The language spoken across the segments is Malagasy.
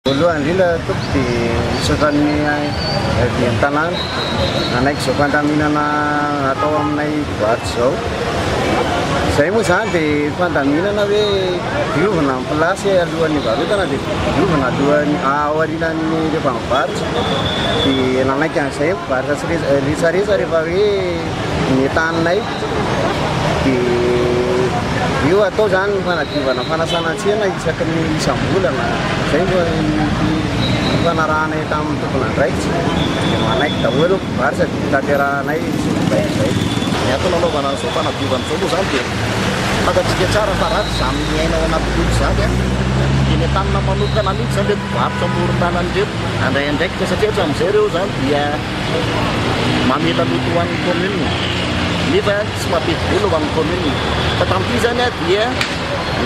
Voalohany indrindra toko dia misaotra ny tanàna anaiky izao fandaminana natao aminay boaty izao. Izay moa zany dia fandaminana hoe diovana ny plasy alohan'ny varotana dia diovana alohan'ny aorianan'ny rehefa mivarotra. Dia nanaiky an'izay mivarotra sy rehetrarehetra rehefa hoe ny taninay dia io atao zany fanadiovana fanasana tsena isaky ny isam-bolana. Zay fanarahanay tamin'ny tompona andraikitra dia manaiky daholo mivarotra dia tanterahanay izay. Ny antony anaovana an'izao fanadiovana izao moa zany dia fantatsika tsara fa ratsy izany miainao anaty loto zany dia ny tanana manokana mihitsy zany reto mpivarotra amoron-dalana reto andraindraiky satria ohatra amin'izay ireo zany dia mamela loto ho an'ny commune nefa tsy mampety vola ho an'ny commune. Fa tamin'ity zany dia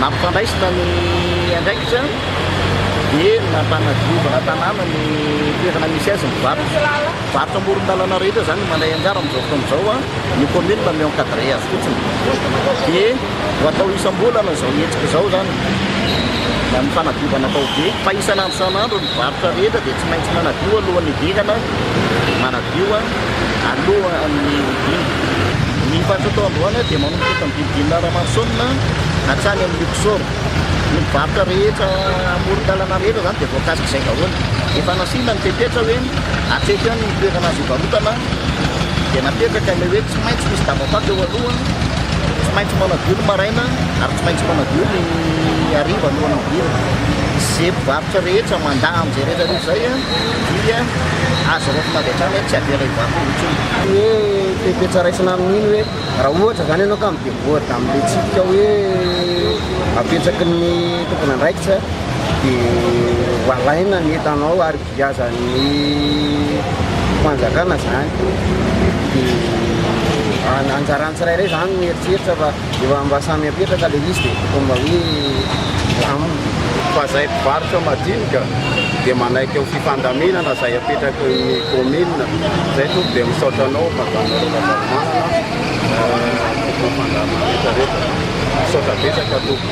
nampifandraisina ny andraikitra dia nampanadiovana tanàna ny toerana misy azy mivarotra amoron-dalana rehetra zany mandray anjara amin'izao fotoana izao ny commune mba mi-encadré azy fotsiny dia ho atao isam-bolana izao hetsika izao zany na ny fanadiovana atao be fa isan'andro isan'andro ny varotra rehetra dia tsy maintsy manadio alohan'ny hidikana manadio alohan'ny ny varotra atao androany dia manomboka amin'ny didinina ramarsona hatrany amin'ny luxor. Ny varotra rehetra amoron-dalana rehetra zany dia voakasika izay daholo. Efa nasiana ny tetetra hoe atreto ihany ny toerana azo hivarotana dia napetraka ilay hoe tsy maintsy misy davapaty eo alohany, tsy maintsy manadio ny maraina ary tsy maintsy manadio ny hariva alohan'ny midirana. Izay mpivarotra rehetra mandaha amin'izay rehetra izay dia azo rofina avy hatrany hoe tsy avela hivarotra intsony. Hoe tetetra raisina amin'iny hoe raha ohatra zany ianao ka midevoatra amin'ilay tsika hoe apetraky ny tompona andraikitra dia valaina ny entanao ary viazan'ny fanjakana zany dia anjarany tsirairay zany mieritseritra fa efa mba samy apetraka ilay izy dia tokony mba hoe aminy. Fa izay mpivarotra madinika dia manaiky eo fifandaminana izay apetraky ny commune izay tompo dia misaotra anao madama rehetramanana fandamina rehetrarehetra misaotra betsaka tompo.